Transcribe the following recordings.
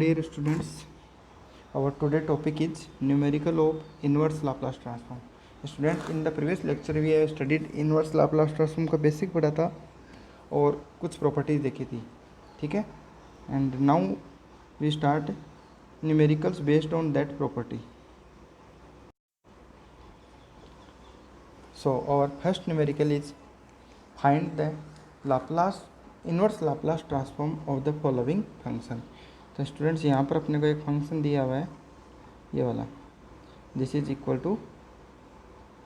dear students, our today topic is numerical of inverse Laplace transform. Students, in the previous lecture we have studied inverse Laplace transform का basic पढ़ा था और कुछ properties देखी थी, ठीक है. And now we start numericals based on that property. So our first numerical is find the Laplace inverse Laplace transform of the following function. तो स्टूडेंट्स यहाँ पर अपने को एक फंक्शन दिया हुआ है, ये वाला, this is equal to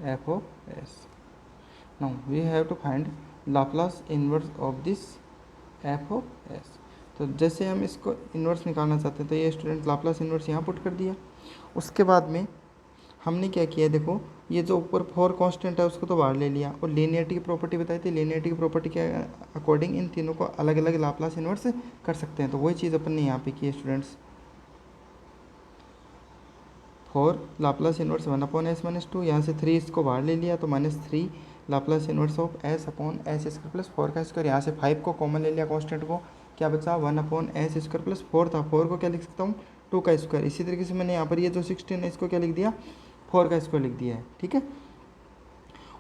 F of S. Now we have to find Laplace inverse of this F of S. तो जैसे हम इसको इन्वर्स निकालना चाहते हैं तो ये स्टूडेंट लाप्लास इन्वर्स यहाँ पुट कर दिया. उसके बाद में हमने क्या किया, देखो ये जो ऊपर 4 कांस्टेंट है उसको तो बाहर ले लिया और लीनियरिटी की प्रॉपर्टी बताई थी. लीनियरिटी की प्रॉपर्टी के अकॉर्डिंग इन तीनों को अलग अलग लाप्लास इन्वर्स कर सकते हैं. तो वही चीज़ अपन ने यहाँ पे की है स्टूडेंट्स. 4 लाप्लास इन्वर्स 1/s-2, यहाँ से 3 इसको बाहर ले लिया तो -3 Laplace inverse of s/s² plus 4 का स्क्वायर. यहाँ से 5 को कॉमन ले लिया कांस्टेंट को, क्या बचा 1/s² प्लस 4 था. 4 को क्या लिख सकता हूँ 2 का स्क्वायर. इसी तरीके से मैंने यहाँ पर ये जो 16 है इसको क्या लिख दिया 4 का स्क्वायर लिख दिया है, ठीक है.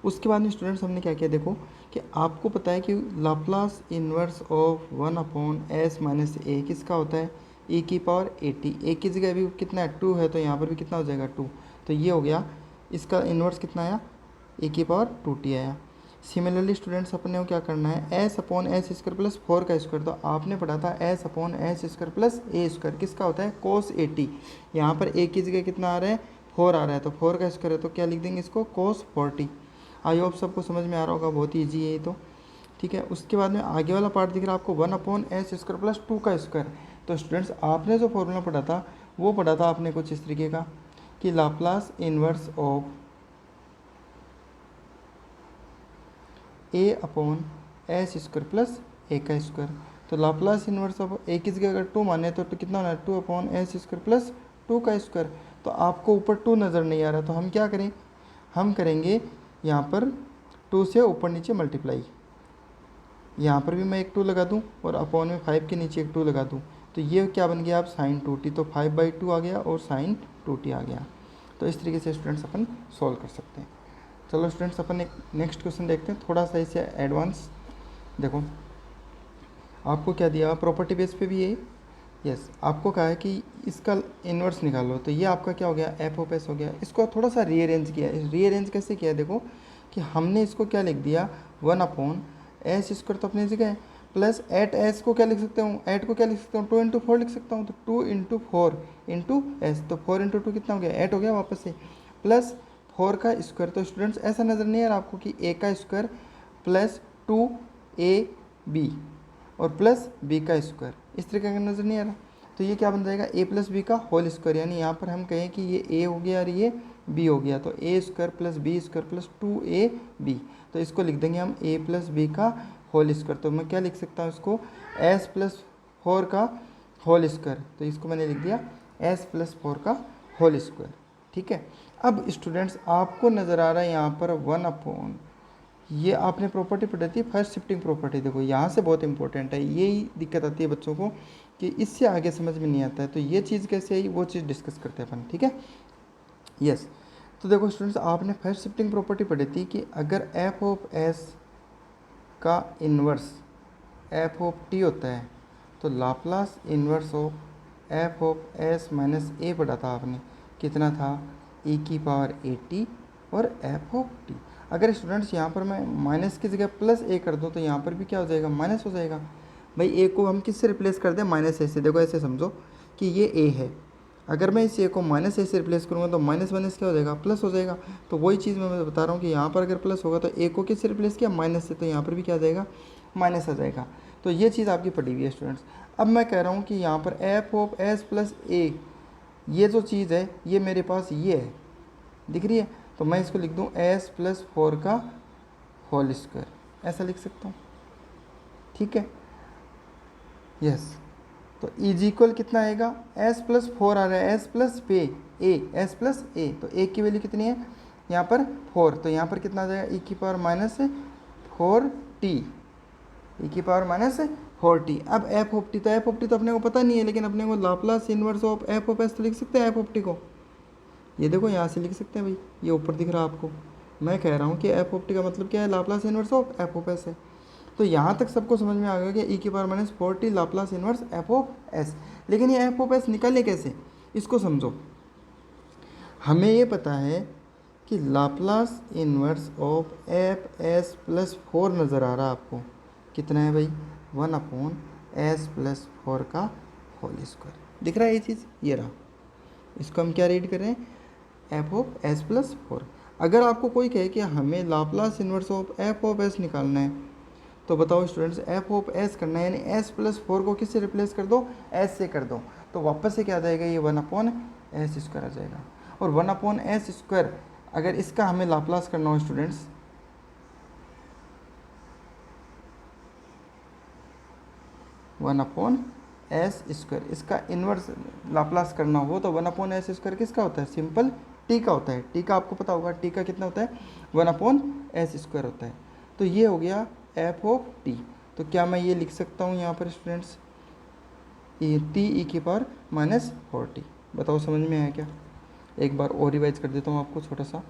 उसके बाद में स्टूडेंट्स हमने क्या किया, देखो कि आपको पता है कि लाप्लास इन्वर्स ऑफ 1/s-a किसका होता है e की पावर at. a की जगह अभी कितना है 2 है, तो यहाँ पर भी कितना हो जाएगा 2. तो ये हो गया, इसका इन्वर्स कितना आया e की पावर 2t आया. सिमिलरली स्टूडेंट्स अपने को क्या करना है s/s² प्लस 4 का स्क्वायर. तो आपने पढ़ा था s/s² प्लस a² किसका होता है cos at. यहाँ पर a की जगह कितना आ रहा है 4 आ रहा है, तो 4 का स्क्वायर है तो क्या लिख देंगे इसको cos 40. आई होप सबको समझ में आ रहा होगा, बहुत ही ईजी है ये तो, ठीक है. उसके बाद में आगे वाला पार्ट दिख रहा है आपको 1/s² प्लस 2 का स्क्वायर. तो स्टूडेंट्स आपने जो फॉर्मूला पढ़ा था वो पढ़ा था आपने कुछ इस तरीके का कि Laplace inverse of a/s² plus a का स्क्वायर. तो लाप्लास इन्वर्स ऑफ a की जगह अगर 2 माने तो कितना होना है 2/s² प्लस 2 का स्क्वायर. तो आपको ऊपर 2 नज़र नहीं आ रहा, तो हम क्या करें, हम करेंगे यहाँ पर 2 से ऊपर नीचे मल्टीप्लाई. यहाँ पर भी मैं एक 2 लगा दूँ और अपॉन में 5 के नीचे एक 2 लगा दूँ. तो ये क्या बन गया आप sin 2t. तो 5/2 आ गया और sin 2t आ गया. तो इस तरीके से स्टूडेंट्स अपन सॉल्व कर सकते हैं. चलो स्टूडेंट्स अपन एक नेक्स्ट क्वेश्चन देखते हैं, थोड़ा सा इसे एडवांस. देखो आपको क्या दिया प्रॉपर्टी बेस पे भी है. यस आपको कहा है कि इसका इन्वर्स निकालो. तो ये आपका क्या हो गया एफ ऑफ एस हो गया. इसको थोड़ा सा रीअरेंज किया. रीअरेंज कैसे किया, देखो कि हमने इसको क्या लिख दिया 1/s² तो अपनी जगह है, प्लस एट एस को क्या लिख सकते हूँ, एट को क्या लिख सकता हूँ 2 × 4 लिख सकता हूँ. तो 2 × 4 × s, तो 4 × 2 कितना हो गया 8 हो गया वापस से, प्लस 4 का स्क्वायर. तो स्टूडेंट्स ऐसा नज़र नहीं आ रहा आपको कि a का स्क्वायर प्लस 2ab और प्लस b का स्क्वायर, इस तरीके का नज़र नहीं आ रहा. तो ये क्या बन जाएगा a प्लस बी का होल स्क्वायर. यानी यहाँ पर हम कहें कि ये a हो गया और ये b हो गया. तो a² plus b² plus 2ab. तो इसको लिख देंगे हम a प्लस बी का होल स्क्वायर. तो मैं क्या लिख सकता हूँ इसको s प्लस 4 का होल स्क्वायर. तो इसको मैंने लिख दिया s प्लस 4 का होल स्क्वायर, ठीक है. अब स्टूडेंट्स आपको नज़र आ रहा है यहाँ पर 1/, ये आपने प्रॉपर्टी पढ़ी थी फर्स्ट शिफ्टिंग प्रॉपर्टी. देखो यहाँ से बहुत इंपॉर्टेंट है, यही दिक्कत आती है बच्चों को कि इससे आगे समझ में नहीं आता है. तो ये चीज़ कैसे आई वो चीज़ डिस्कस करते हैं अपन, ठीक है. यस तो देखो स्टूडेंट्स आपने फर्स्ट शिफ्टिंग प्रॉपर्टी पढ़ी थी कि अगर एफ ऑफ एस का इन्वर्स एफ ऑफ टी होता है तो Laplace inverse of F of S minus A पढ़ा था आपने, कितना था e की पावर at और एफ ऑफ टी. अगर स्टूडेंट्स यहाँ पर मैं माइनस की जगह प्लस ए कर दूँ तो यहाँ पर भी क्या हो जाएगा माइनस हो जाएगा. भाई ए को हम किससे रिप्लेस कर दें -a से. देखो ऐसे समझो कि ये a है, अगर मैं इस ए को -a से रिप्लेस करूँगा तो माइनस क्या हो जाएगा प्लस हो जाएगा. तो वही चीज़ मैं बता रहा हूँ कि यहाँ पर अगर प्लस होगा तो ए को किससे रिप्लेस किया माइनस से, तो यहाँ पर भी क्या आ जाएगा माइनस आ जाएगा. तो ये चीज़ आपकी पड़ी हुई है स्टूडेंट्स. अब मैं कह रहा हूँ कि यहाँ पर एफ ऑफ एस प्लस ए, ये जो चीज़ है ये मेरे पास ये है, दिख रही है. तो मैं इसको लिख दूँ s प्लस 4 का होल स्क्वायर, ऐसा लिख सकता हूँ, ठीक है. यस तो इज इक्वल कितना आएगा s प्लस 4 आ रहा है, s प्लस पे a, s प्लस a. तो a की वैल्यू कितनी है यहाँ पर 4, तो यहाँ पर कितना आ जाएगा e की पावर -4t, e की पावर 40। अब एफ ऑफ टी, तो एफ ऑफ टी तो अपने को पता नहीं है, लेकिन अपने को Laplace inverse of F of S तो लिख सकते हैं एफ ऑफ टी को। ये देखो यहाँ से लिख सकते हैं भाई, ये ऊपर दिख रहा है आपको। मैं कह रहा हूँ कि एफ ऑफ टी का मतलब क्या है, Laplace inverse of F of S है। तो यहाँ तक सबको समझ में आ गया कि ई की power minus 40 Laplace inverse F of S. लेकिन ये एफ ऑफ एस निकाले कैसे, इसको समझो। हमें ये पता है कि Laplace inverse of F S plus 4 नज़र आ रहा है आपको, कितना है भाई, 1/s+4 का होल स्क्वायर। दिख रहा है ये चीज़, ये रहा। इसको हम क्या रीड कर रहे हैं, एफ ऑफ एस प्लस 4। अगर आपको कोई कहे कि हमें Laplace inverse of F of S निकालना है, तो बताओ स्टूडेंट्स, एफ ऑफ एस करना है, यानी एस प्लस 4 को किससे रिप्लेस कर दो, एस से कर दो, तो वापस से क्या आ जाएगा, ये 1/s² आ जाएगा। और 1/s², अगर इसका हमें लाप्लास करना हो students, one upon S square, इसका इन्वर्स लाप्लास करना हो तो 1/s² किसका होता है, सिंपल टी का होता है। टी का आपको पता होगा, टी का कितना होता है, 1/s² होता है। तो ये हो गया एफ ऑफ टी। तो क्या मैं ये लिख सकता हूँ यहाँ पर स्टूडेंट्स, टी ई की पावर माइनस 40। बताओ समझ में आया क्या। एक बार और रिवाइज कर देता हूँ आपको छोटा सा।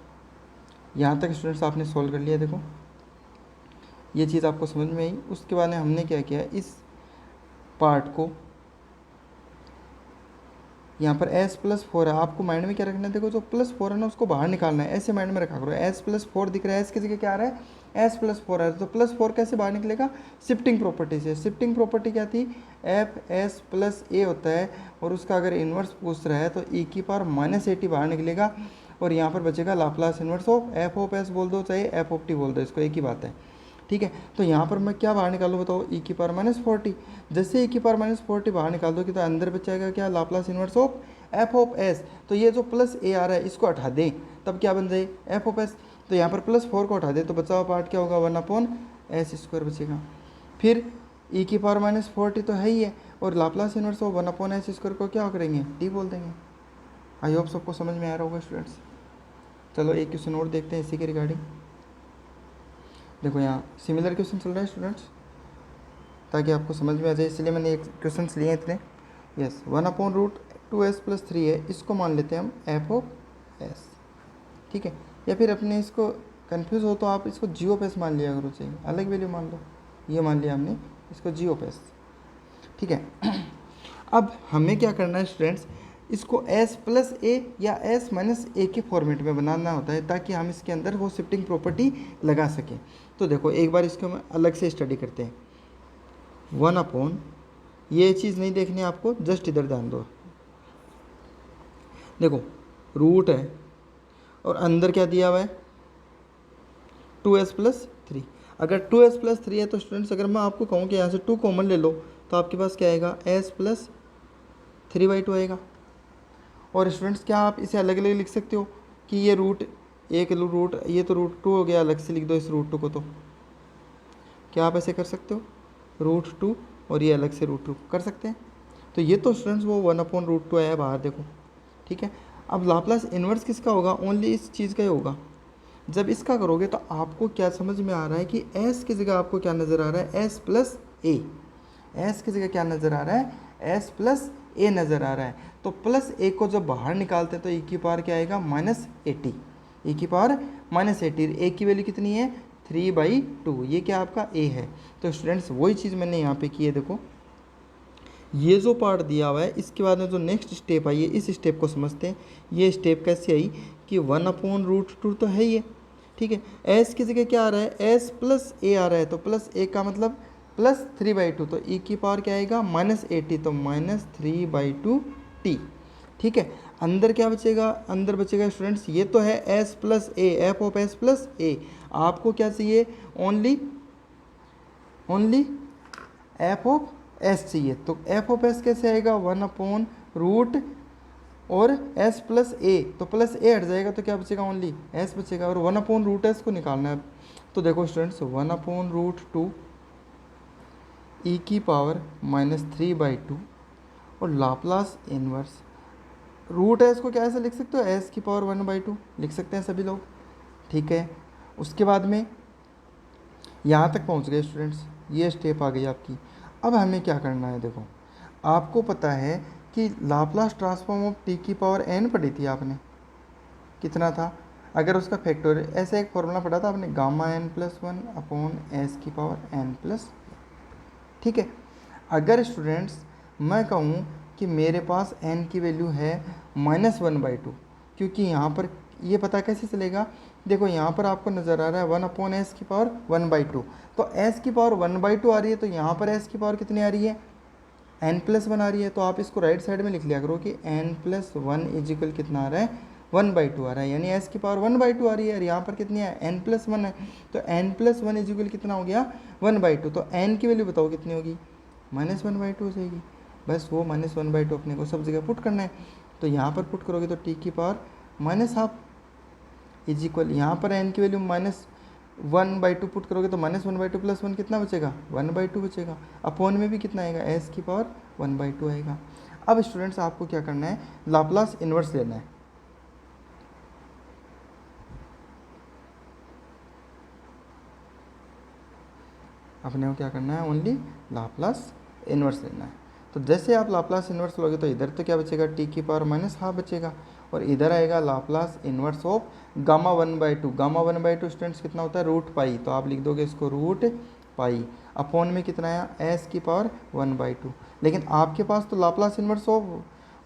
यहाँ तक स्टूडेंट्स आपने सॉल्व कर लिया, देखो ये चीज़ आपको समझ में आई। उसके बाद में हमने क्या किया, इस पार्ट को यहाँ पर s+4 है, आपको माइंड में क्या रखना है, देखो जो +4 है ना उसको बाहर निकालना है, ऐसे माइंड में रखा करो। s+4 दिख रहा है, s की जगह क्या आ रहा है, s+4 है, तो +4 कैसे बाहर निकलेगा, शिफ्टिंग प्रॉपर्टी से। शिफ्टिंग प्रॉपर्टी क्या थी, एफ एस प्लस ए होता है, और उसका अगर इन्वर्स पूछ रहा है तो e की पावर -80 बाहर निकलेगा, और यहाँ पर बचेगा Laplace inverse of F of S बोल दो चाहे एफ ऑफ टी बोल दो, इसको एक ही बात है, ठीक है। तो यहाँ पर मैं क्या बाहर निकालूँ बताओ, ई की पावर -40। जैसे ई की पावर -40 बाहर निकाल दो कि तो अंदर बचेगा क्या, Laplace inverse of F of S. तो ये जो प्लस ए आ रहा है इसको हटा दें, तब क्या बन जाए, एफ ऑफ एस। तो यहाँ पर +4 को हटा दें तो बचा हुआ पार्ट क्या होगा, 1/s² बचेगा। फिर ई की पावर -40 तो है ही है, और लाप्लास इन्वर्स ऑफ 1/s² को क्या करेंगे, टी बोल देंगे। आई होप सबको समझ में आ रहा होगा स्टूडेंट्स। चलो एक क्वेश्चन और देखते हैं इसी के रिगार्डिंग। देखो यहाँ सिमिलर क्वेश्चन चल रहा है स्टूडेंट्स, ताकि आपको समझ में आ जाए, इसलिए मैंने एक क्वेश्चन लिए इतने। यस, 1/√2s+3 है, इसको मान लेते हैं हम एफ ऑफ एस, ठीक है। या फिर अपने इसको कंफ्यूज हो तो आप इसको जी ऑफ एस मान लिया करो, चाहिए अलग वैल्यू मान लो। ये मान लिया हमने इसको जी ऑफ एस, ठीक है। अब हमें क्या करना है स्टूडेंट्स, इसको s+a या s-a के फॉर्मेट में बनाना होता है, ताकि हम इसके अंदर वो शिफ्टिंग प्रॉपर्टी लगा सकें। तो देखो एक बार इसको हम अलग से स्टडी करते हैं। 1/, ये चीज़ नहीं देखनी है आपको, जस्ट इधर ध्यान दो। देखो रूट है और अंदर क्या दिया हुआ है, 2s+3। अगर 2s+3 है तो स्टूडेंट्स, अगर मैं आपको कहूँ कि यहाँ से 2 कॉमन ले लो तो आपके पास क्या आएगा, s+3/2 आएगा। और स्टूडेंट्स क्या आप इसे अलग अलग लिख सकते हो कि ये रूट एक रूट, ये तो √2 हो गया, अलग से लिख दो इस √2 को। तो क्या आप ऐसे कर सकते हो, √2 और ये अलग से √2 कर सकते हैं। तो ये तो स्टूडेंट्स वो 1/√2 आया है बाहर, देखो, ठीक है। अब लाप्लास इन्वर्स किसका होगा, ओनली इस चीज़ का ही होगा। जब इसका करोगे तो आपको क्या समझ में आ रहा है कि s की जगह आपको क्या नज़र आ रहा है, s+a। s की जगह क्या नज़र आ रहा है, s+a नज़र आ रहा है। तो +a को जब बाहर निकालते हैं तो e की पावर क्या आएगा, -80। e की पावर -80, a की वैल्यू कितनी है, 3/2। ये क्या आपका a है। तो स्टूडेंट्स वही चीज़ मैंने यहाँ पे की है, देखो ये जो पार्ट दिया हुआ है, इसके बाद में जो नेक्स्ट स्टेप आई है, इस स्टेप को समझते हैं। ये स्टेप कैसे आई कि 1/√2 तो है ही है, ठीक है। s की जगह क्या आ रहा है, s+a आ रहा है, तो +a का मतलब +3/2। तो e की पावर क्या आएगा, -80, तो -3/2t, ठीक है। अंदर क्या बचेगा, अंदर बचेगा स्टूडेंट्स, ये तो है s+a, एफ ऑफ s+a। आपको क्या चाहिए, ओनली एफ ऑफ एस चाहिए। तो एफ ऑफ एस कैसे आएगा, 1/√, और s+a, तो +a हट जाएगा तो क्या बचेगा, ओनली s बचेगा, और 1/√s को निकालना है। तो देखो स्टूडेंट्स 1/√2 e की पावर -3/2 और लाप्लास इन्वर्स √s को क्या ऐसे लिख सकते हो, s की पावर 1/2 लिख सकते हैं सभी लोग, ठीक है। उसके बाद में यहाँ तक पहुँच गए स्टूडेंट्स, ये स्टेप आ गई आपकी। अब हमें क्या करना है, देखो आपको पता है कि लाप्लास ट्रांसफॉर्म ऑफ टी की पावर n पढ़ी थी आपने, कितना था, अगर उसका फैक्टोरियल, ऐसे एक फॉर्मूला पढ़ा था आपने, gamma n plus one upon S की पावर n प्लस। ठीक है, अगर स्टूडेंट्स मैं कहूँ कि मेरे पास n की वैल्यू है -1/2, क्योंकि यहाँ पर ये पता कैसे चलेगा, देखो यहाँ पर आपको नज़र आ रहा है 1/s की पावर 1/2, तो s की पावर 1/2 आ रही है, तो यहाँ पर s की पावर कितनी आ रही है, n+1 आ रही है। तो आप इसको राइट साइड में लिख लिया करो कि n+1 इजिकल कितना आ रहा है, 1/2 आ रहा है, यानी s की पावर 1/2 आ रही है, और यहाँ पर कितनी है, n+1 है, तो n+1 इजिकल कितना हो गया, 1/2। तो n की वैल्यू बताओ कितनी होगी, -1/2 हो जाएगी। बस वो -1/2 अपने को सब जगह पुट करना है, तो यहाँ पर पुट करोगे तो t की पावर -12 इजिकल, यहाँ पर n की वैल्यू -1/2 पुट करोगे तो -1/2 प्लस 1 कितना बचेगा, 1/2 बचेगा। अपॉन में भी कितना आएगा, s की पावर 1/2 आएगा। अब स्टूडेंट्स आपको क्या करना है, लाप्लास इन्वर्स लेना है। अपने को क्या करना है, ओनली लाप्लास इन्वर्स लेना है। तो जैसे आप लाप्लास इन्वर्स लोगे तो इधर तो क्या बचेगा, t की पावर -12 बचेगा, और इधर आएगा Laplace inverse of gamma 1/2। Gamma 1/2 students कितना होता है, √π, तो आप लिख दोगे इसको √π। अपॉन में कितना आया, s की पावर 1/2। लेकिन आपके पास तो लाप्लास इन्वर्स ऑफ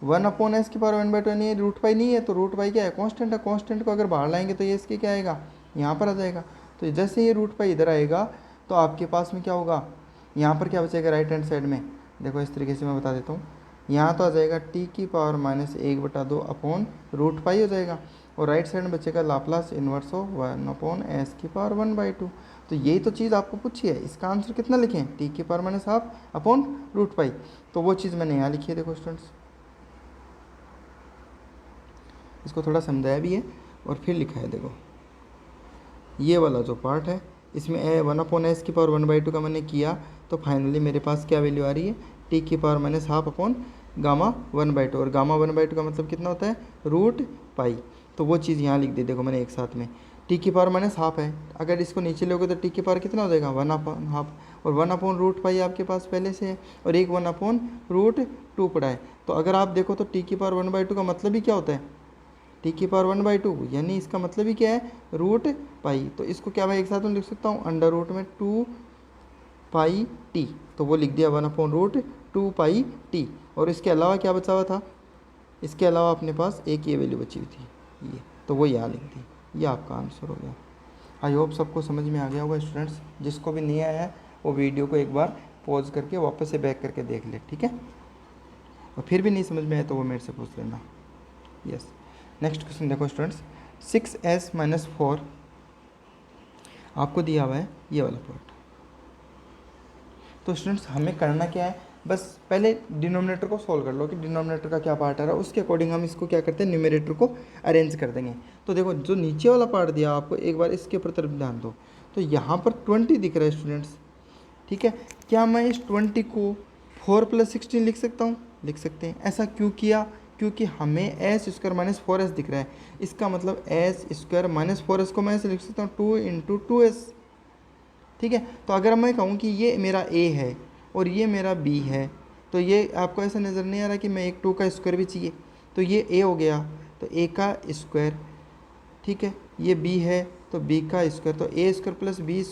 1/s की पावर 1/2 नहीं है, √π नहीं है, तो √π क्या है, कांस्टेंट है। कांस्टेंट को अगर बाहर लाएंगे तो ये इसके क्या आएगा, यहाँ पर आ जाएगा। तो जैसे ये √π इधर आएगा तो आपके पास में क्या होगा, यहाँ पर क्या बचेगा राइट हैंड साइड में, देखो इस तरीके से मैं बता देता हूँ, यहाँ तो आ जाएगा t की पावर -1/2 अपॉन √π हो जाएगा, और राइट साइड में बचेगा लाप्लास इन्वर्स ऑफ 1/s की पावर 1/2। तो यही तो चीज़ आपको पूछी है, इसका आंसर कितना लिखें, t की पावर -12 अपॉन √π। तो वो चीज़ मैंने यहाँ लिखी है, देखो स्टूडेंट्स इसको थोड़ा समझाया भी है और फिर लिखा है। देखो ये वाला जो पार्ट है इसमें 1/s की पावर 1/2 का मैंने किया, तो फाइनली मेरे पास क्या वैल्यू आ रही है, t की पावर -12 अपॉन गामा 1/2, और गामा 1/2 का मतलब कितना होता है, √π। तो वो चीज़ यहाँ लिख दी, देखो मैंने एक साथ में, t की पावर -12 है, अगर इसको नीचे लोगे तो t की पावर कितना हो जाएगा, 1/2, और 1/√π आपके पास पहले से है, और एक 1/√2 पड़ा है। तो अगर आप देखो तो t की पावर 1/2 का मतलब ही क्या होता है, t की पावर 1/2, यानी इसका मतलब ही क्या है, √π। तो इसको क्या मैं एक साथ में लिख सकता हूँ, √2πt, तो वो लिख दिया 1/√2πt। और इसके अलावा क्या बचा हुआ था, इसके अलावा अपने पास एक ये वैल्यू बची हुई थी, ये, तो वो यहाँ लिख दी, ये आपका आंसर हो गया। आई होप सबको समझ में आ गया होगा स्टूडेंट्स। जिसको भी नहीं आया है वो वीडियो को एक बार पॉज करके वापस से बैक करके देख ले, ठीक है, और फिर भी नहीं समझ में आया तो वो मेरे से पूछ लेना। यस, नेक्स्ट क्वेश्चन देखो स्टूडेंट्स, 6s - 4 आपको दिया हुआ है ये वाला पार्ट। तो स्टूडेंट्स हमें करना क्या है, बस पहले डिनोमिनेटर को सॉल्व कर लो कि डिनोमिनेटर का क्या पार्ट आ रहा है, उसके अकॉर्डिंग हम इसको क्या करते हैं, न्यूमरेटर को अरेंज कर देंगे। तो देखो जो नीचे वाला पार्ट दिया आपको, एक बार इसके ऊपर तरफ ध्यान दो, तो यहाँ पर 20 दिख रहा है स्टूडेंट्स, ठीक है। क्या मैं इस 20 को 4 + 16 लिख सकता हूँ, लिख सकते हैं। ऐसा क्यों किया, क्योंकि हमें s² - 4s दिख रहा है, इसका मतलब s² - 4s को मैं ऐसे लिख सकता हूँ 2 × 2s, ठीक है। तो अगर मैं कहूँ कि ये मेरा a है और ये मेरा b है, तो ये आपको ऐसा नज़र नहीं आ रहा कि मैं एक 2 का स्क्वायर भी चाहिए, तो ये a हो गया तो a का स्क्वायर, ठीक है, ये b है तो b का स्क्वायर, तो a² + b²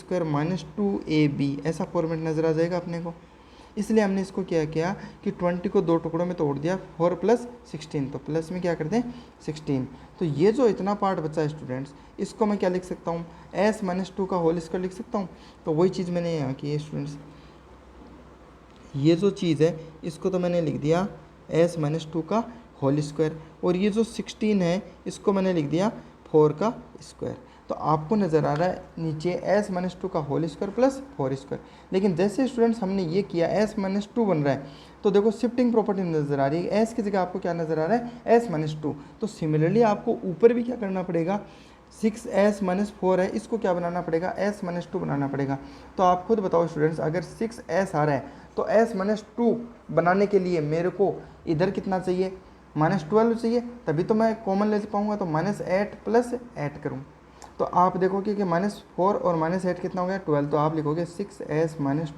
- 2ab, ऐसा फॉर्मेट नज़र आ जाएगा अपने को। इसलिए हमने इसको क्या किया कि 20 को 2 टुकड़ों में तोड़ दिया, 4 + 16, तो प्लस में क्या करते हैं 16। तो ये जो इतना पार्ट बचा है स्टूडेंट्स, इसको मैं क्या लिख सकता हूँ, s - 2 का होल स्क्वायर लिख सकता हूँ। तो वही चीज़ मैंने यहाँ की है स्टूडेंट्स, ये जो चीज़ है इसको तो मैंने लिख दिया s - 2 का होल स्क्वायर, और ये जो 16 है इसको मैंने लिख दिया 4 का स्क्वायर। तो आपको नज़र आ रहा है नीचे s - 2 का होल स्क्वायर प्लस 4 स्क्वायर। लेकिन जैसे स्टूडेंट्स हमने ये किया s - 2 बन रहा है, तो देखो शिफ्टिंग प्रॉपर्टी नज़र आ रही है, s की जगह आपको क्या नज़र आ रहा है, s - 2। तो सिमिलरली आपको ऊपर भी क्या करना पड़ेगा, 6s - 4 है, इसको क्या बनाना पड़ेगा, s - 2 बनाना पड़ेगा। तो आप खुद बताओ स्टूडेंट्स, अगर 6s आ रहा है तो s - 2 बनाने के लिए मेरे को इधर कितना चाहिए, -12 चाहिए, तभी तो मैं कॉमन ले पाऊँगा। तो -8 + 8 करूँ तो आप देखोगे कि -4 और -8 कितना हो गया, 12। तो आप लिखोगे 6s - 12 +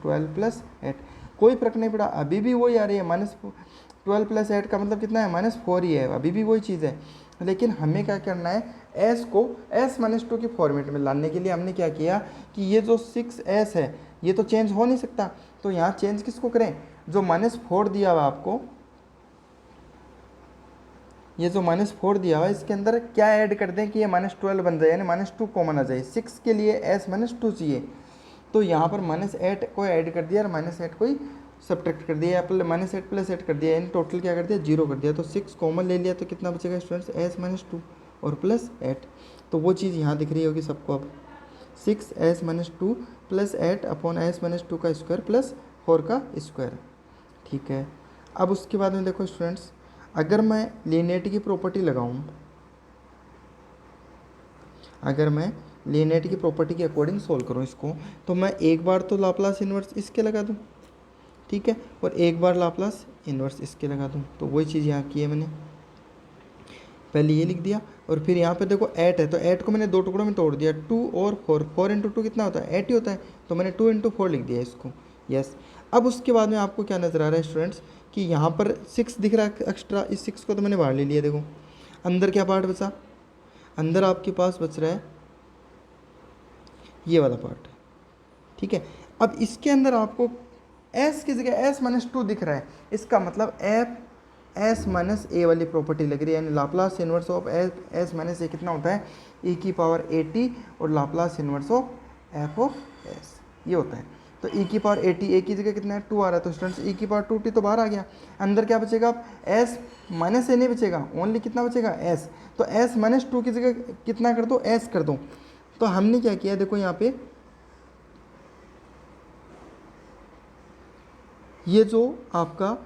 8। कोई फर्क नहीं पड़ा, अभी भी वही आ रही है। -12 + 8 का मतलब कितना है, -4 ही है, अभी भी वही चीज़ है। लेकिन हमें क्या करना है, s को s-2 के फॉर्मेट में लाने के लिए हमने क्या किया कि ये जो 6s है ये तो चेंज हो नहीं सकता, तो यहाँ चेंज किसको करें, जो -4 दिया हुआ आपको, ये जो -4 दिया हुआ है इसके अंदर क्या ऐड कर दें कि ये -12 बन जाए, यानी -2 कॉमन आ जाए। 6 के लिए s-2 चाहिए, तो यहाँ पर -8 को ऐड कर दिया और -8 को ही सब्ट्रैक्ट कर दिया, -8 + 8 कर दिया, यानी टोटल क्या कर दिया, 0 कर दिया। तो 6 कॉमन ले लिया तो कितना बचेगा स्टूडेंट्स, s-2 और +8। तो वो चीज़ यहाँ दिख रही होगी सबको अब, 6s-2 + 8 अपॉन s-2 का स्क्वायर प्लस 4 का स्क्वायर। ठीक है, अब उसके बाद में देखो स्टूडेंट्स, अगर मैं लीनियरिटी की प्रॉपर्टी लगाऊं, अगर मैं लीनियरिटी की प्रॉपर्टी के अकॉर्डिंग सोल्व करूं इसको, तो मैं एक बार तो लाप्लास इन्वर्स इसके लगा दूं, ठीक है, और एक बार लाप्लास इन्वर्स इसके लगा दूं। तो वही चीज़ यहाँ की है मैंने, पहले ये लिख दिया और फिर यहाँ पे देखो 8 है, तो 8 को मैंने 2 टुकड़ों में तोड़ दिया, 2 और 4, 4 × 2 कितना होता है, 8 ही होता है, तो मैंने 2 × 4 लिख दिया इसको। यस, अब उसके बाद में आपको क्या नज़र आ रहा है स्टूडेंट्स कि यहाँ पर 6 दिख रहा है एक्स्ट्रा, इस 6 को तो मैंने बाहर ले लिया। देखो अंदर क्या पार्ट बचा, अंदर आपके पास बच रहा है ये वाला पार्ट, ठीक है। अब इसके अंदर आपको s की जगह s-2 दिख रहा है, इसका मतलब s-a वाली प्रॉपर्टी लग रही है, यानी लाप्लास इन्वर्स ऑफ s-a कितना होता है, e⁻at और Laplace inverse of f of s ये होता है। तो e⁻at a की जगह कितना है, 2 आ रहा है, तो स्टूडेंट्स e⁻2t तो बाहर आ गया, अंदर क्या बचेगा, अब s-a नहीं बचेगा, ओनली कितना बचेगा, s। तो s-2 की जगह कितना कर दो, s कर दो। तो हमने क्या किया, देखो यहाँ पे ये जो आपका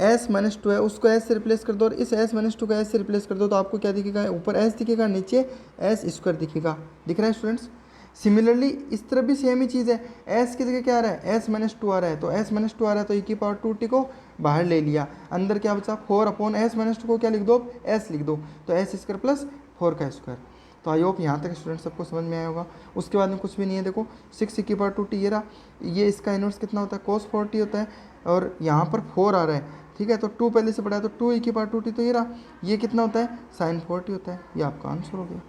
s-2 है उसको s से रिप्लेस कर दो और इस s-2 का s से रिप्लेस कर दो, तो आपको क्या दिखेगा, ऊपर s दिखेगा, नीचे s² दिखेगा, दिख रहा है स्टूडेंट्स। सिमिलरली इस तरफ भी सेम ही चीज़ है, s की जगह क्या आ रहा है, s-2 आ रहा है, तो s-2 आ रहा है तो e⁻2t को बाहर ले लिया, अंदर क्या बचा, 4/s-2 को क्या लिख दो, s लिख दो, तो s² प्लस 4 का स्क्वायर। तो आई होप यहाँ तक स्टूडेंट सबको समझ में आया होगा। उसके बाद में कुछ भी नहीं है, देखो 6 e⁻2t ये रहा, ये इसका इनवर्स कितना होता है, cos 4t होता है, और यहाँ पर 4 आ रहा है, ठीक है, तो 2 पहले से पढ़ा है, तो 2 e⁻2t तो ये रहा, ये कितना होता है, sin 4t होता है, ये आपका आंसर हो गया।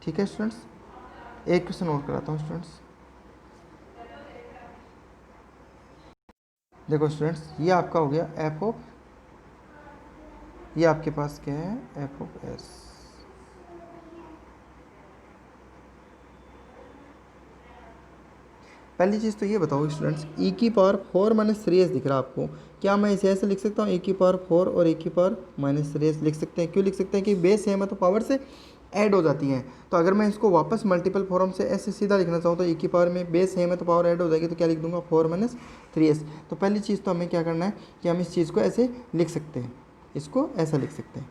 ठीक है स्टूडेंट्स, एक क्वेश्चन और कराता हूँ स्टूडेंट्स। देखो स्टूडेंट्स, ये आपका हो गया f ऑफ, ये आपके पास क्या है, f ऑफ s। पहली चीज़ तो ये बताओ स्टूडेंट्स, e⁻4 - 3s दिख रहा है आपको, क्या मैं इसे ऐसे लिख सकता हूँ, e⁻4 और e⁻3s लिख सकते हैं, क्यों लिख सकते हैं कि बेस सेम है तो पावर से ऐड हो जाती हैं। तो अगर मैं इसको वापस मल्टीपल फॉर्म से ऐसे सीधा लिखना चाहूँ तो e में बेस सेम है तो पावर ऐड हो जाएगी, तो क्या लिख दूंगा, 4 - 3s। तो पहली चीज़ तो हमें क्या करना है कि हम इस चीज़ को ऐसे लिख सकते हैं, इसको ऐसा लिख सकते हैं,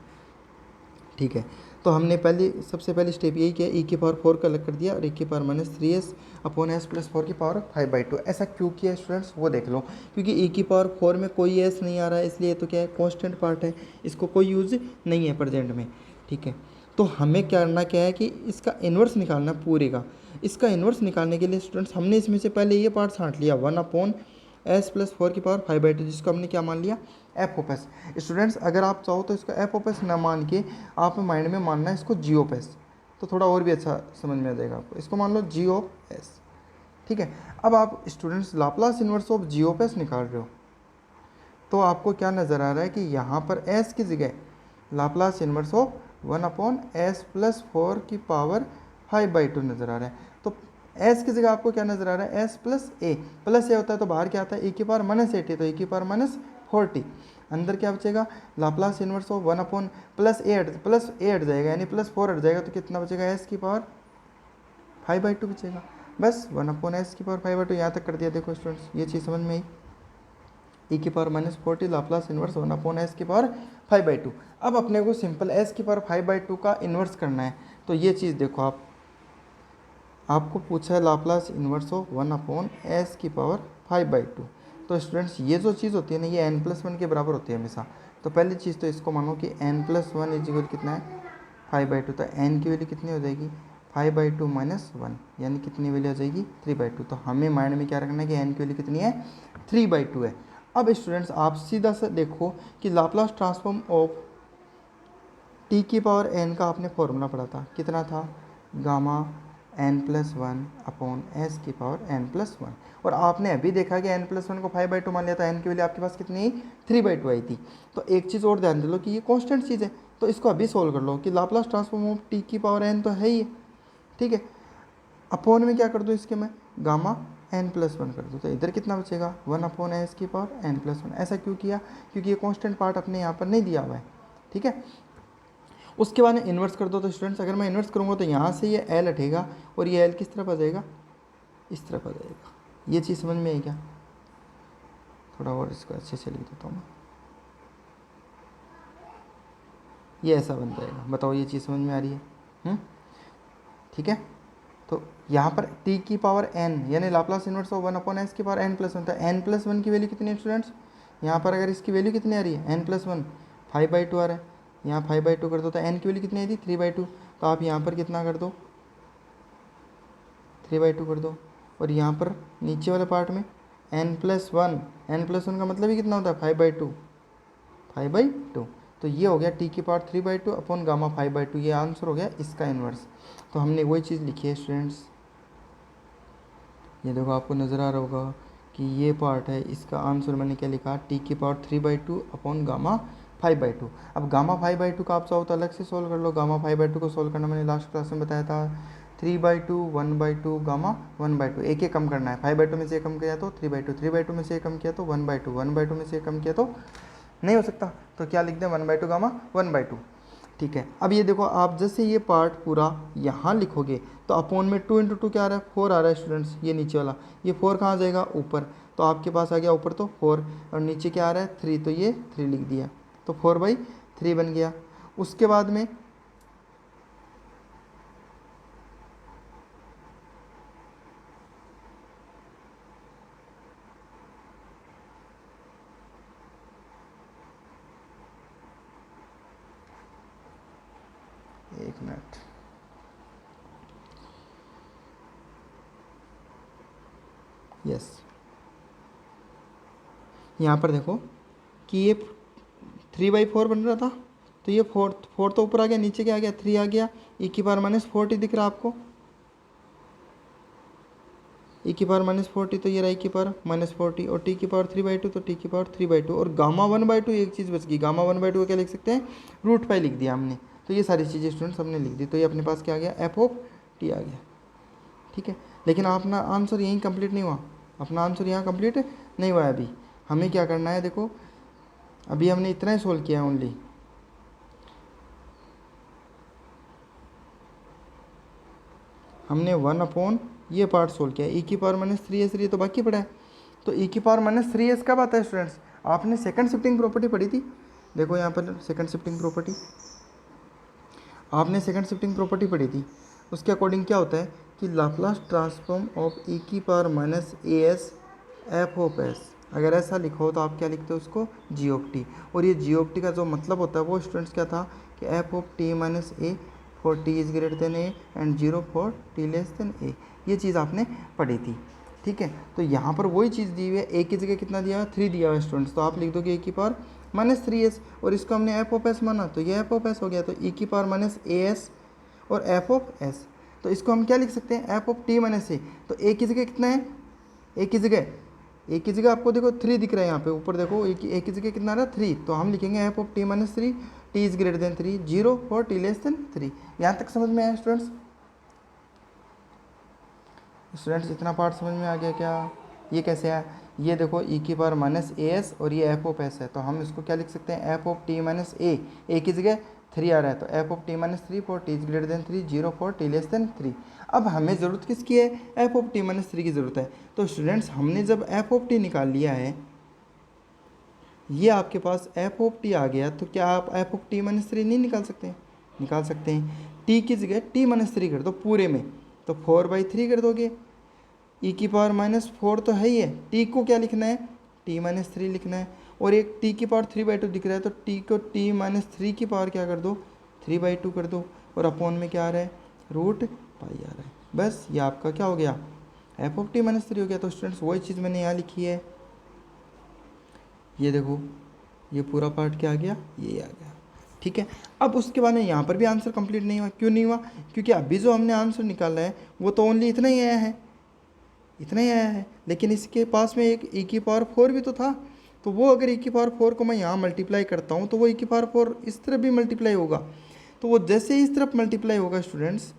ठीक है। तो हमने सबसे पहली स्टेप यही किया, e⁻4 का अलग कर दिया और e⁻3s अपॉन s + 4 की पावर 5/2। ऐसा क्यों किया स्टूडेंट्स, वो देख लो, क्योंकि e⁻4 में कोई s नहीं आ रहा है, इसलिए तो क्या है, कांस्टेंट पार्ट है, इसको कोई यूज़ नहीं है प्रेजेंट में, ठीक है। तो हमें करना क्या है कि इसका इन्वर्स निकालना पूरे का। इसका इन्वर्स निकालने के लिए स्टूडेंट्स हमने इसमें से पहले ये पार्ट छांट लिया, 1/s + 4 की पावर 5/2, जिसको हमने क्या मान लिया, f ऑफ s। स्टूडेंट्स अगर आप चाहो तो इसको f ऑफ s ना मान के आप माइंड में मानना है इसको g ऑफ s, तो थोड़ा और भी अच्छा समझ में आ जाएगा आपको। इसको मान लो g ऑफ s, ठीक है। अब आप students Laplace inverse of g of s निकाल रहे हो, तो आपको क्या नज़र आ रहा है कि यहाँ पर s की जगह लाप्लास इन्वर्स ऑफ 1/s + 4 की पावर 5/2 नज़र आ रहा है। तो s की जगह आपको क्या नज़र आ रहा है, s + a, प्लस a होता है तो बाहर क्या आता है, e⁻−80, तो e⁻40, अंदर क्या बचेगा, Laplace inverse of 1 plus a हट जाएगा, यानी +4 हट जाएगा, तो कितना बचेगा, s की पावर 5/2 बचेगा। बस 1/s की पावर 5/2 यहाँ तक कर दिया। देखो स्टूडेंट्स, ये चीज़ समझ में आई, e⁻−40 लाप्लास इन्वर्स 1/s की पावर 5/2। अब अपने को सिंपल s की पावर 5/2 का इन्वर्स करना है, तो ये चीज़ देखो, आपको पूछा है लाप्लास इन्वर्स ऑफ 1/s की पावर 5/2। तो स्टूडेंट्स ये जो चीज़ होती है ना, ये n+1 के बराबर होती है हमेशा। तो पहली चीज़ तो इसको मानो कि n+1 इक्वल कितना है, 5/2, तो n की वैल्यू कितनी हो जाएगी, 5/2 माइनस 1, यानी कितनी वैल्यू आ जाएगी 3/2। तो हमें माइंड में क्या रखना है कि n की वैल्यू कितनी है 3/2 है। अब स्टूडेंट्स आप सीधा सा देखो कि लाप्लास ट्रांसफॉर्म ऑफ t की पावर n का आपने फॉर्मूला पढ़ा था, कितना था, गामा n+1 अपॉन s की पावर n+1। और आपने अभी देखा कि n+1 को 5/2 मान लिया, तो n की वैल्यू आपके पास कितनी 3/2 आई थी। तो एक चीज़ और ध्यान दे लो कि ये कांस्टेंट चीज़ है, तो इसको अभी सोल्व कर लो कि लाप्लास ट्रांसफॉर्म ऑफ t की पावर n तो है ही, ठीक है, अपॉन में क्या कर दो इसके, मैं गामा n+1 कर दूँ, तो इधर कितना बचेगा 1/s की पावर n+1। ऐसा क्यों किया, क्योंकि ये कांस्टेंट पार्ट अपने यहाँ पर नहीं दिया हुआ है, ठीक है। उसके बाद में इन्वर्स कर दो, तो स्टूडेंट्स अगर मैं इन्वर्स करूँगा तो यहाँ से ये l हटेगा और ये l किस तरफ आ जाएगा, इस तरफ आ जाएगा। ये चीज़ समझ में आई क्या, थोड़ा और इसको अच्छे से लिख देता हूँ मैं, ये ऐसा बन जाएगा। बताओ ये चीज़ समझ में आ रही है, ठीक है। तो यहाँ पर t की पावर n यानी लाप्लास इन्वर्स ऑफ 1/s की पावर n+1, तो n+1 की वैल्यू कितनी है स्टूडेंट्स, यहाँ पर अगर इसकी वैल्यू कितनी आ रही है n+1 5/2 आ रहा है, यहाँ 5/2 कर दो तो n की वैल्यू कितनी आई थी 3/2, तो आप यहाँ पर कितना कर दो 3/2 कर दो, और यहाँ पर नीचे वाले पार्ट में n+1 का मतलब ही कितना होता है 5/2, तो ये हो गया t की पावर 3/2 अपॉन गामा 5/2, ये आंसर हो गया इसका इन्वर्स। तो हमने वही चीज़ लिखी है स्टूडेंट्स, ये देखो आपको नज़र आ रहा होगा कि ये पार्ट है, इसका आंसर मैंने क्या लिखा t की पावर 3/2 अपॉन गामा 5/2। अब गामा 5/2 का आप चाहो तो अलग से सोल्व कर लो, गामा 5/2 को सोल्व करना मैंने लास्ट क्लास में बताया था, 3/2 1/2 गामा 1/2, एक कम करना है, 5/2 में से कम किया तो 3/2, 3/2 में से कम किया तो 1/2, 1/2 में से कम किया तो नहीं हो सकता, तो क्या लिख दें 1/2 गामा 1/2, ठीक है। अब ये देखो आप जैसे ये पार्ट पूरा यहाँ लिखोगे तो अपॉन में 2 × 2 क्या आ रहा है 4 आ रहा है स्टूडेंट्स, ये नीचे वाला, ये 4 कहाँ जाएगा ऊपर, तो आपके पास आ गया ऊपर तो 4, और नीचे क्या आ रहा है 3, तो ये 3 लिख दिया, तो 4/3 बन गया। उसके बाद में एक मिनट, यस, यहाँ पर देखो कि ये 3/4 बन रहा था, तो ये 4 तो ऊपर आ गया, नीचे क्या आ गया 3 आ गया, e की पावर -40 दिख रहा है आपको, e की पावर -40, तो ये रहा e की पावर -40, और t की पावर 3/2, तो t की पावर 3/2, और गामा 1/2 एक चीज़ बच गई, गामा 1/2 को क्या लिख सकते हैं √π लिख दिया हमने, तो ये सारी चीज़ें स्टूडेंट्स हमने लिख दी, तो ये अपने पास क्या आ गया f(t) आ गया, ठीक है। लेकिन अपना आंसर यहीं कंप्लीट नहीं हुआ, अपना आंसर यहाँ कंप्लीट नहीं हुआ है, अभी हमें क्या करना है, देखो अभी हमने इतना ही सोल्व किया है ओनली, हमने 1 ये पार्ट सोल्व किया, e की पावर -3s, ये तो बाकी पड़ा है, तो e की पावर -3s कब आता है स्टूडेंट्स, आपने सेकंड शिफ्टिंग प्रॉपर्टी पढ़ी थी, देखो यहाँ पर सेकंड शिफ्टिंग प्रॉपर्टी, आपने सेकंड शिफ्टिंग प्रॉपर्टी पढ़ी थी, उसके अकॉर्डिंग क्या होता है कि लाप्लास ट्रांसफॉर्म ऑफ e की पावर -as f(s), अगर ऐसा लिखो तो आप क्या लिखते हो उसको g(t), और ये g(t) का जो मतलब होता है वो स्टूडेंट्स क्या था कि f(t - a) for t is greater than a and 0 for t less than a, ये चीज़ आपने पढ़ी थी, ठीक है। तो यहाँ पर वही चीज़ दी हुई है, a की जगह कितना दिया है 3 दिया हुआ है स्टूडेंट्स, तो आप लिख दोगे e की पावर -3s, और इसको हमने f(s) माना, तो ये f(s) हो गया, तो e की पावर -as और f(s), तो इसको हम क्या लिख सकते हैं f(t - a), तो a की जगह कितना है, a की जगह आपको देखो 3 दिख रहा है यहाँ पे ऊपर, देखो a की जगह कितना आ रहा है 3, तो हम लिखेंगे f(t - 3), t is greater than 3, 0 for t less than 3। यहाँ तक समझ में आया स्टूडेंट्स, इतना पार्ट समझ में आ गया क्या, ये कैसे आया, ये देखो e की पावर -as और ये f(s) है, तो हम इसको क्या लिख सकते हैं f(t - a), की जगह 3 आ रहा है, तो f(t - 3 for t is greater than 3, 0 for t less than 3। अब हमें ज़रूरत किसकी है, f(t - 3) की ज़रूरत है, तो स्टूडेंट्स हमने जब f(t) निकाल लिया है, ये आपके पास f(t) आ गया, तो क्या आप f(t - 3) नहीं निकाल सकते हैं, निकाल सकते हैं, t की जगह t - 3 कर दो पूरे में, तो 4/3 कर दोगे, e की पावर -4 तो है ही है, t को क्या लिखना है t - 3 लिखना है, और एक t की पावर 3/2 दिख रहा है, तो t को t - 3 की पावर क्या कर दो 3/2 कर दो, और अपॉन में क्या आ रहा है √π पाई आ रहा है। बस ये आपका क्या हो गया, एफ ऑफ टी माइनस 3 हो गया। तो स्टूडेंट्स वही चीज़ मैंने यहाँ लिखी है, ये देखो ये पूरा पार्ट क्या आ गया, ये आ गया। ठीक है, अब उसके बाद में यहाँ पर भी आंसर कंप्लीट नहीं हुआ। क्यों नहीं हुआ, क्योंकि अभी जो हमने आंसर निकाला है वो तो ओनली इतना ही आया है, इतना ही आया है। लेकिन इसके पास में एक e की पावर 4 भी तो था, तो वो अगर e की पावर 4 को मैं यहाँ मल्टीप्लाई करता हूँ तो वो e की पावर 4 इस तरफ भी मल्टीप्लाई होगा। तो वो जैसे ही इस तरफ मल्टीप्लाई होगा स्टूडेंट्स,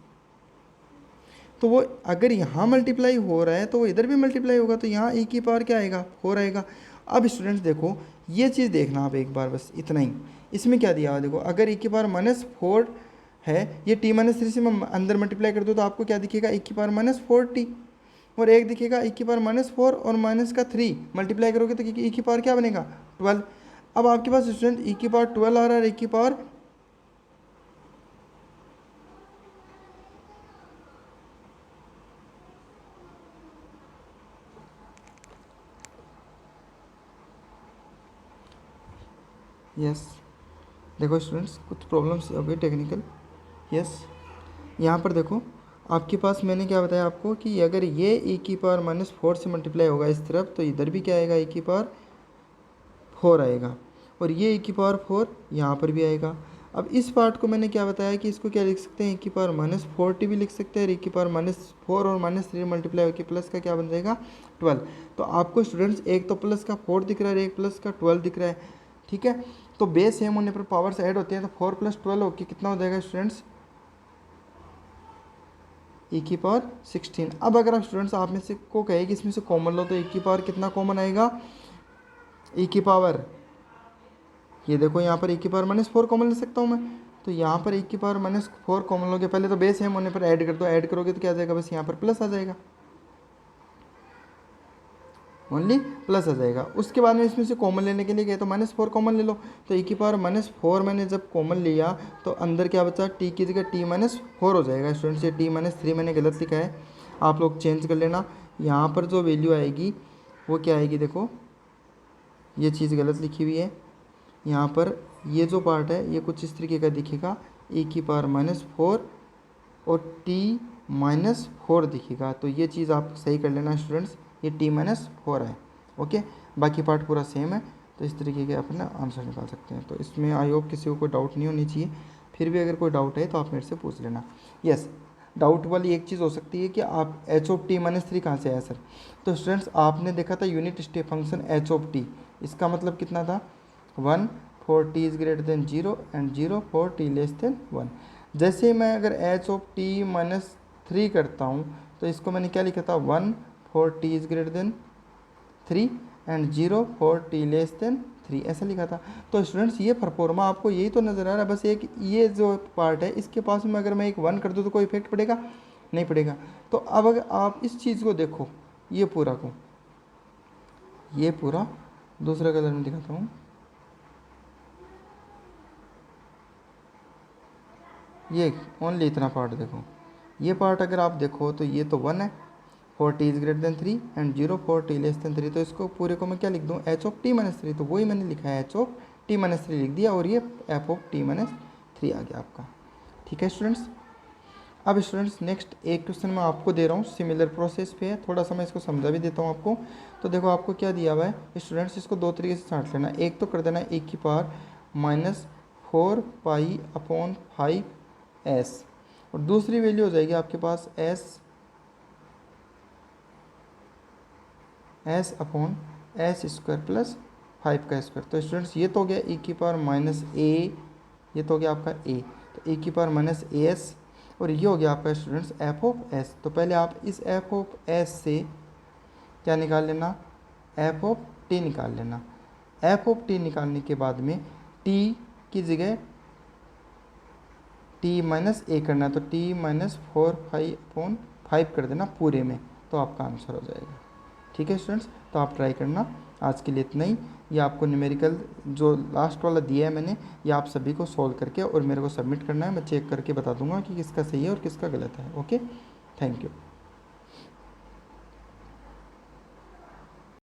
तो वो अगर यहाँ मल्टीप्लाई हो रहा है तो वो इधर भी मल्टीप्लाई होगा, तो यहाँ e की पावर क्या आएगा, 4 आएगा। अब स्टूडेंट्स देखो ये चीज़ देखना आप एक बार, बस इतना ही। इसमें क्या दिया हुआ देखो, अगर e की पावर -4 है, ये t -3 से मैं अंदर मल्टीप्लाई कर दूँ तो आपको क्या दिखेगा, e की पावर -4t, और एक दिखेगा e की पावर -4 और माइनस का 3 मल्टीप्लाई करोगे तो e की पावर क्या बनेगा, 12। अब आपके पास स्टूडेंट e की पावर 12 आ रहा है, e की पावर यस देखो स्टूडेंट्स कुछ प्रॉब्लम्स हो गई टेक्निकल। यस यहाँ पर देखो आपके पास मैंने क्या बताया आपको कि अगर ये e की पावर -4 से मल्टीप्लाई होगा इस तरफ, तो इधर भी क्या आएगा, e की पावर 4 आएगा, और ये e की पावर 4 यहाँ पर भी आएगा। अब इस पार्ट को मैंने क्या बताया कि इसको क्या लिख सकते हैं, e की पावर -4t भी लिख सकते हैं, और e की पावर -4 और -3 मल्टीप्लाई होकर प्लस का क्या बन जाएगा, 12। तो आपको स्टूडेंट्स एक तो प्लस का 4 दिख रहा है, एक प्लस का 12 दिख रहा है। ठीक है, तो बेस सेम होने पर पावर्स ऐड होते हैं, तो 4 + 12 होकर कितना हो जाएगा स्टूडेंट्स, e की पावर 16। अब अगर आप स्टूडेंट्स आप में से को कहे कि इसमें से कॉमन लो, तो e की पावर कितना कॉमन आएगा, e की पावर, ये देखो यहाँ पर e की पावर -4 कॉमन ले सकता हूँ मैं, तो यहाँ पर e की पावर -4 कॉमन लोगे, पहले तो बेस सेम होने पर ऐड कर दो, ऐड करोगे तो क्या आ जाएगा, बस यहाँ पर प्लस आ जाएगा, ओनली प्लस आ जाएगा। उसके बाद में इसमें से कॉमन लेने के लिए गए तो -4 कॉमन ले लो, तो e की पावर -4 मैंने जब कॉमन लिया तो अंदर क्या बचा, t की जगह t -4 हो जाएगा स्टूडेंट्स। ये t -3 मैंने गलत लिखा है, आप लोग चेंज कर लेना। यहाँ पर जो वैल्यू आएगी वो क्या आएगी, देखो ये चीज़ गलत लिखी हुई है, यहाँ पर ये जो पार्ट है ये कुछ इस तरीके का दिखेगा, e की पावर -4 और t -4 दिखेगा, तो ये चीज़ आप सही कर लेना स्टूडेंट्स, ये t -4 है। ओके, बाकी पार्ट पूरा सेम है, तो इस तरीके के अपना आंसर निकाल सकते हैं। तो इसमें आई होप किसी को कोई डाउट नहीं होनी चाहिए, फिर भी अगर कोई डाउट है तो आप मेरे से पूछ लेना। यस, डाउट वाली एक चीज़ हो सकती है कि आप h ऑफ t -3 कहाँ से आया सर, तो स्टूडेंट्स आपने देखा था unit step function h of t, इसका मतलब कितना था, 1 for t is greater than 0 and 0 for t less than 1। जैसे मैं अगर h ऑफ t -3 करता हूँ तो इसको मैंने क्या लिखा था, 1 for t is greater than 3 and 0 for t less than 3, ऐसा लिखा था। तो स्टूडेंट्स ये परफॉर्मा आपको यही तो नज़र आ रहा है, बस एक ये जो पार्ट है इसके पास में अगर मैं एक 1 कर दूँ तो कोई इफेक्ट पड़ेगा, नहीं पड़ेगा। तो अब अगर आप इस चीज़ को देखो, ये पूरा को, ये पूरा दूसरा कलर में दिखाता हूँ, ये ओनली इतना पार्ट देखो, ये पार्ट अगर आप देखो तो ये तो 1 है, for t is greater than 3 and 0 for t less than 3, तो इसको पूरे को मैं क्या लिख दूँ, h ऑफ t -3, तो वही मैंने लिखा है, h ऑफ t -3 लिख दिया, और ये f ऑफ t -3 आ गया आपका। ठीक है स्टूडेंट्स, अब स्टूडेंट्स नेक्स्ट एक क्वेश्चन मैं आपको दे रहा हूँ, सिमिलर प्रोसेस पे है, थोड़ा सा मैं इसको समझा भी देता हूँ आपको। तो देखो आपको क्या दिया हुआ है स्टूडेंट्स, इसको दो तरीके से छाँट लेना, एक तो कर देना e की पावर -4 पाई अपॉन 5s, और दूसरी वैल्यू हो जाएगी आपके पास s अपॉन s² प्लस 5 का स्क्वायर। तो स्टूडेंट्स ये तो हो गया e की पावर -a, ये तो हो गया आपका a, तो e की पावर -as, और ये हो गया आपका स्टूडेंट्स f ऑफ s। तो पहले आप इस f ऑफ s से क्या निकाल लेना, f ऑफ t निकाल लेना। f ऑफ t निकालने के बाद में t की जगह t -a करना, तो t -4 5 5 कर देना पूरे में, तो आपका आंसर हो जाएगा। ठीक है स्टूडेंट्स, तो आप ट्राई करना। आज के लिए इतना ही। ये आपको न्यूमेरिकल जो लास्ट वाला दिया है मैंने, ये आप सभी को सॉल्व करके और मेरे को सबमिट करना है, मैं चेक करके बता दूंगा कि किसका सही है और किसका गलत है। Okay, thank you.